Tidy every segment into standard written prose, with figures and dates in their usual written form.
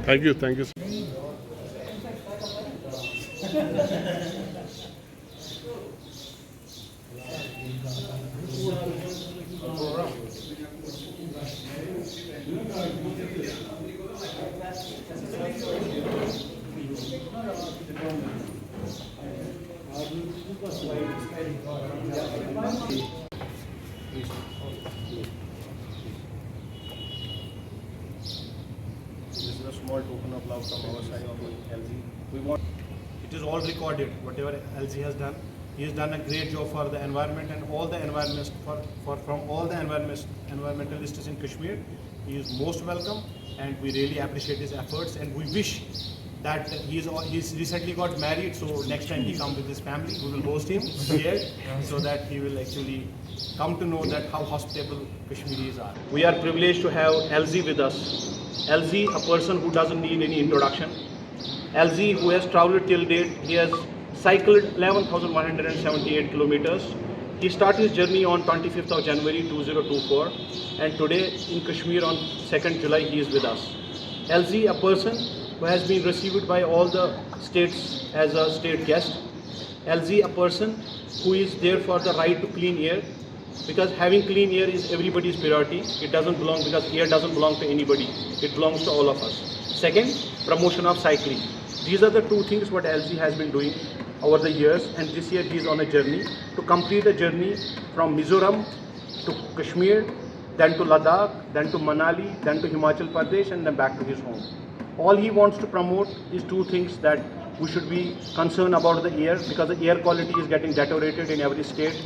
Thank you, thank you. This is a small token of love from our side of LG. We want it is all recorded. Whatever LG has done, he has done a great job for the environment and all the environments from all the environmentalists in Kashmir. He is most welcome, and we really appreciate his efforts. And we wish that he's recently got married, so next time he comes with his family, we will host him here, so that he will actually come to know that how hospitable Kashmiris are. We are privileged to have LZ with us. LZ, a person who doesn't need any introduction. LZ, who has traveled till date, he has cycled 11,178 kilometers. He started his journey on 25th of January 2024, and today in Kashmir on 2nd July he is with us. LZ, a person who has been received by all the states as a state guest. LZ, a person who is there for the right to clean air, because having clean air is everybody's priority. It doesn't belong, because air doesn't belong to anybody. It belongs to all of us. Second, promotion of cycling. These are the two things what LZ has been doing over the years, and this year he is on a journey to complete a journey from Mizoram to Kashmir, then to Ladakh, then to Manali, then to Himachal Pradesh, and then back to his home. All he wants to promote is two things: that we should be concerned about the air, because the air quality is getting deteriorated in every state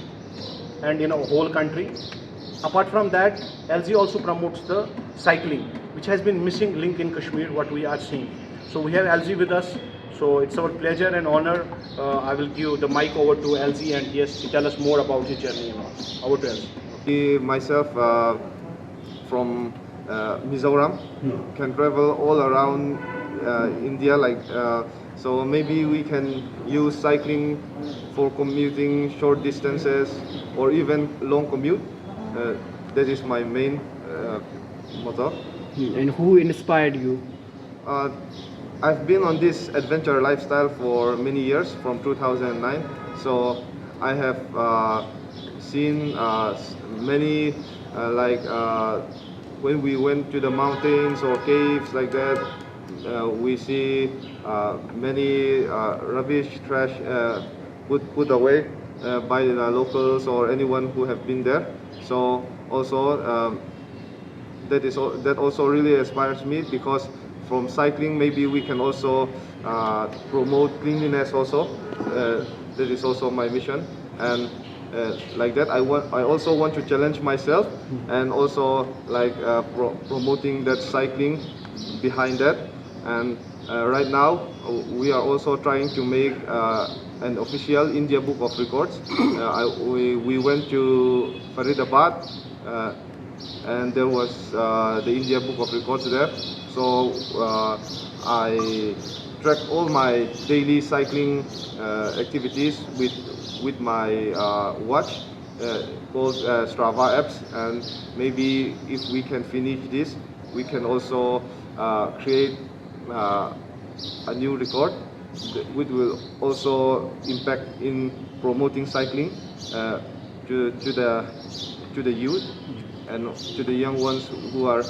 and in a whole country. Apart from that, LZ also promotes the cycling, which has been missing link in Kashmir, what we are seeing. So we have LZ with us. So it's our pleasure and honor. I will give the mic over to LZ, and he has to tell us more about his journey and all. Over to LZ. Myself from Mizoram can travel all around India, so maybe we can use cycling for commuting short distances or even long commute. That is my main motto. And who inspired you? I've been on this adventure lifestyle for many years, from 2009. So I have seen many when we went to the mountains or caves like that, we see many rubbish, trash put away by the locals or anyone who have been there. So also that also really inspires me, because from cycling maybe we can also promote cleanliness also. That is also my mission, and like that I also want to challenge myself, and also promoting that cycling behind that. And right now we are also trying to make an official India Book of Records. We went to Faridabad, and there was the India Book of Records there. So I track all my daily cycling activities with my watch called Strava apps, and maybe if we can finish this, we can also create a new record, which will also impact in promoting cycling to the youth and to the young ones who are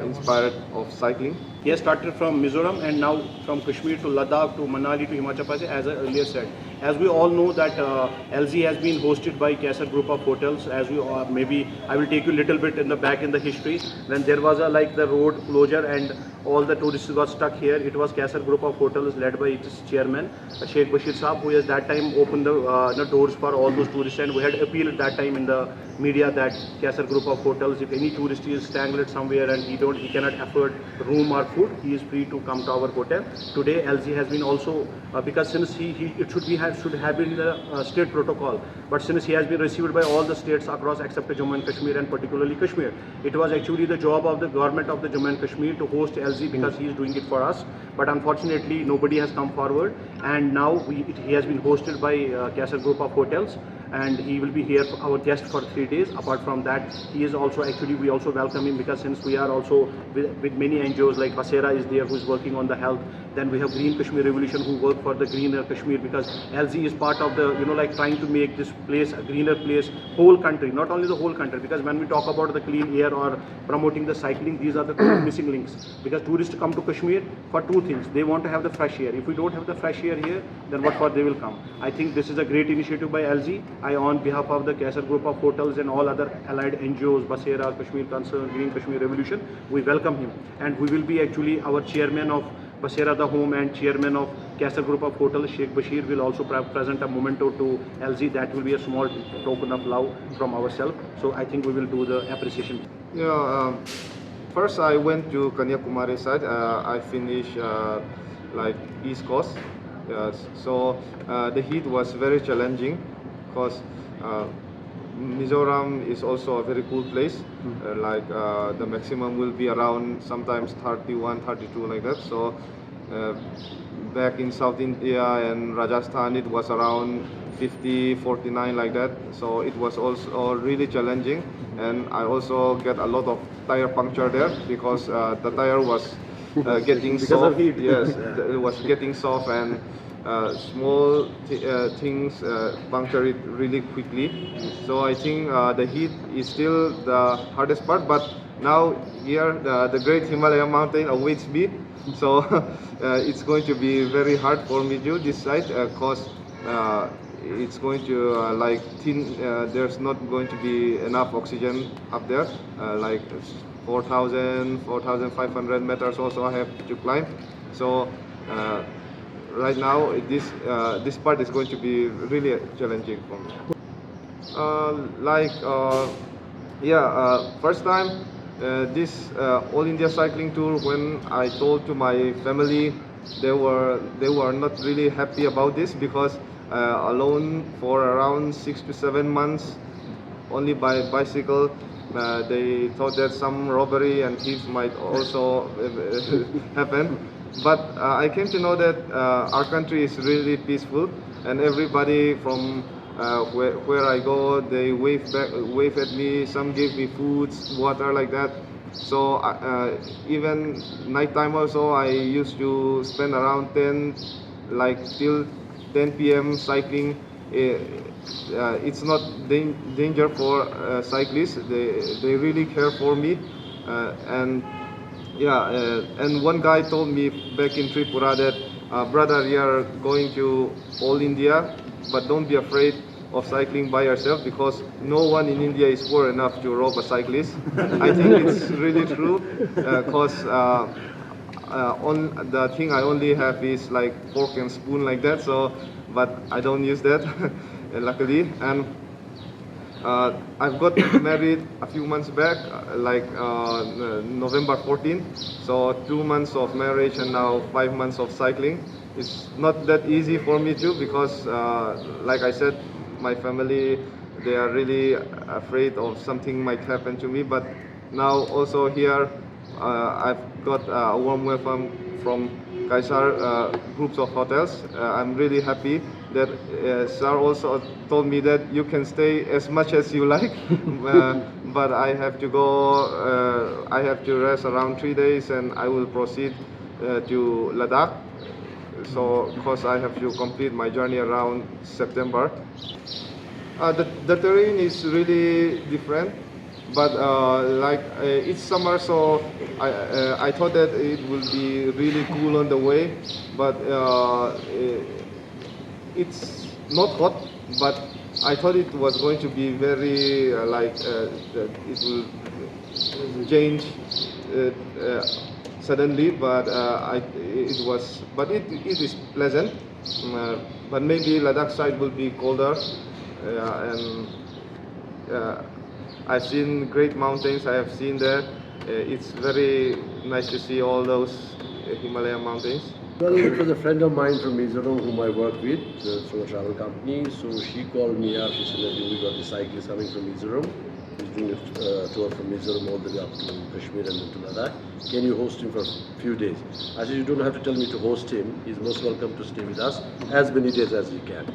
inspired of cycling. He has started from Mizoram, and now from Kashmir to Ladakh to Manali to Himachal Pradesh, as I earlier said. As we all know that LZ has been hosted by Kaisar Group of Hotels. As we maybe I will take you a little bit in the back in the history. When there was the road closure and all the tourists got stuck here, it was Kaisar Group of Hotels led by its chairman Sheikh Bashir Saab, who at that time opened the doors for all those tourists. And we had appealed at that time in the media that Kaisar Group of Hotels, if any tourist is strangled somewhere and he cannot afford room or food, he is free to come to our hotel. Today LZ has been also because since it should be should have been the state protocol. But since he has been received by all the states across except Jammu and Kashmir and particularly Kashmir, it was actually the job of the government of the Jammu and Kashmir to host LZ because he is doing it for us. But unfortunately, nobody has come forward, and now he has been hosted by Kaisar Group of Hotels, and he will be here for our guest for 3 days. Apart from that, he is also actually, we also welcome him because since we are also with many NGOs like Basera is there who is working on the health. Then we have Green Kashmir Revolution who work for the greener Kashmir, because LZ is part of the, like trying to make this place a greener place, whole country, not only the whole country, because when we talk about the clean air or promoting the cycling, these are the two missing links, because tourists come to Kashmir for two things. They want to have the fresh air. If we don't have the fresh air here, then what for they will come? I think this is a great initiative by LZ. I, on behalf of the Kaisar Group of Hotels and all other allied NGOs, Basera, Kashmir Concern, Green Kashmir Revolution, we welcome him. And we will be actually our chairman of Basera the Home and chairman of Kaisar Group of Hotels, Sheikh Bashir, will also present a memento to LZ. That will be a small token of love from ourselves. So I think we will do the appreciation. Yeah, first I went to Kanyakumari side. I finished like East Coast. Yes. So the heat was very challenging because Mizoram is also a very cool place. The maximum will be around sometimes 31, 32 like that. So back in South India and Rajasthan, it was around 50, 49 like that. So it was also really challenging, and I also get a lot of tire puncture there because the tire was getting Because soft. of heat. Yes, it was getting soft, and small things puncture it really quickly. So I think the heat is still the hardest part, but now here the great Himalaya mountain awaits me. So it's going to be very hard for me to decide because it's going to there's not going to be enough oxygen up there, like 4,500 meters also I have to climb. So right now this part is going to be really challenging for me. First time this All India Cycling Tour, when I told to my family, they were not really happy about this because alone for around 6 to 7 months only by bicycle, they thought that some robbery and thieves might also happen. But I came to know that our country is really peaceful, and everybody from where I go, they wave at me. Some give me food, water like that. So even nighttime also, I used to spend around 10, like till 10 p.m. cycling. It's not danger for cyclists. They really care for me, and one guy told me back in Tripura that brother, you are going to All India, but don't be afraid of cycling by yourself because no one in India is poor enough to rob a cyclist. I think it's really true because on the thing I only have is like fork and spoon like that. So, but I don't use that luckily. And I've got married a few months back, November 14th. So 2 months of marriage and now 5 months of cycling. It's not that easy for me too because, like I said, my family, they are really afraid of something might happen to me. But now also here, I've got a warm welcome from Kaisar groups of hotels. I'm really happy that Sir also told me that you can stay as much as you like, but I have to go, I have to rest around 3 days and I will proceed to Ladakh. So, because I have to complete my journey around September. The terrain is really different, but it's summer, so I thought that it will be really cool on the way, but it's not hot, but I thought it was going to be very it will change suddenly, but it is pleasant. But maybe Ladakh side will be colder, and I've seen great mountains. I have seen there. It's very nice to see all those Himalayan mountains. Well, it was a friend of mine from Mizoram whom I work with through a travel company. So she called me up. She said that we got the cyclist coming from Mizoram. He's doing a tour from Mizoram all the way up to Kashmir and then to Ladakh. Can you host him for a few days? I said, you don't have to tell me to host him. He's most welcome to stay with us as many days as he can.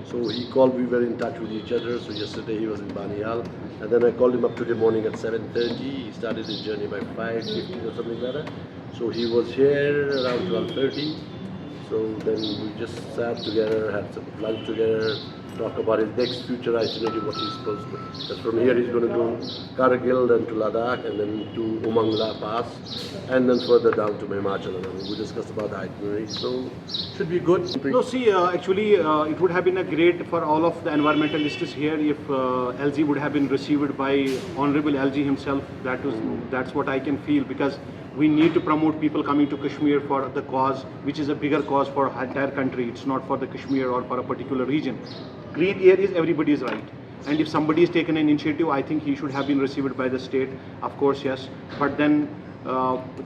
So he called. We were in touch with each other. So yesterday he was in Banial. And then I called him up today morning at 7:30. He started his journey by 5:50 or something like that. So he was here around 12:30. So then we just sat together, had some lunch together, talk about his next future itinerary, what he's supposed to. Because from here he's going to do Kargil, then to Ladakh, and then to Umangla Pass, and then further down to Himachal. And we discussed about the itinerary. So should be good. No, see, actually, it would have been a great for all of the environmentalists here if LG would have been received by Honorable LG himself. That's what I can feel, because we need to promote people coming to Kashmir for the cause, which is a bigger cause for our entire country. It's not for the Kashmir or for a particular region. Green air is everybody's right. And if somebody has taken an initiative, I think he should have been received by the state. Of course, yes. But then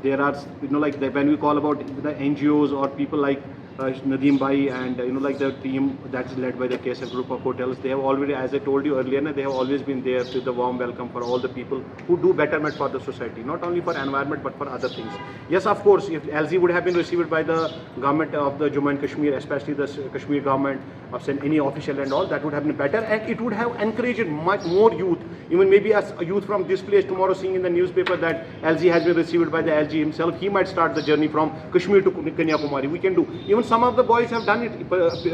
there are, like when we call about the NGOs or people like Nadeem Bhai and like the team that's led by the KSF group of hotels, they have already, as I told you earlier, they have always been there with the warm welcome for all the people who do betterment for the society, not only for environment but for other things. Yes, of course, if LZ would have been received by the government of the Jammu and Kashmir, especially the Kashmir government, of any official and all, that would have been better, and it would have encouraged much more youth, even maybe as a youth from this place tomorrow seeing in the newspaper that LZ has been received by the LG himself, he might start the journey from Kashmir to Kanyakumari. We can do. Even some of the boys have done it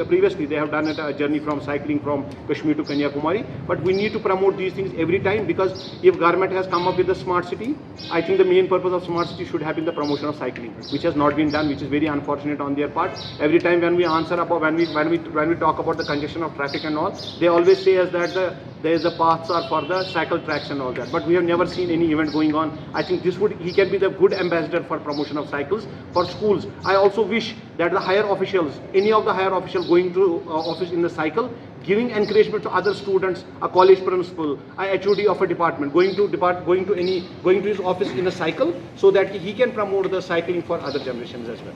previously. They have done a journey from cycling from Kashmir to Kanyakumari. But we need to promote these things every time, because if government has come up with the smart city, I think the main purpose of smart city should have been the promotion of cycling, which has not been done, which is very unfortunate on their part. Every time when we answer about when we talk about the congestion of traffic and all, they always say us that the paths are for the cycle tracks and all that. But we have never seen any event going on. I think he can be the good ambassador for promotion of cycles for schools. I also wish that the higher officials, any of the higher officials going to office in the cycle, giving encouragement to other students, a college principal, a HOD of a department, going to his office in a cycle, so that he can promote the cycling for other generations as well.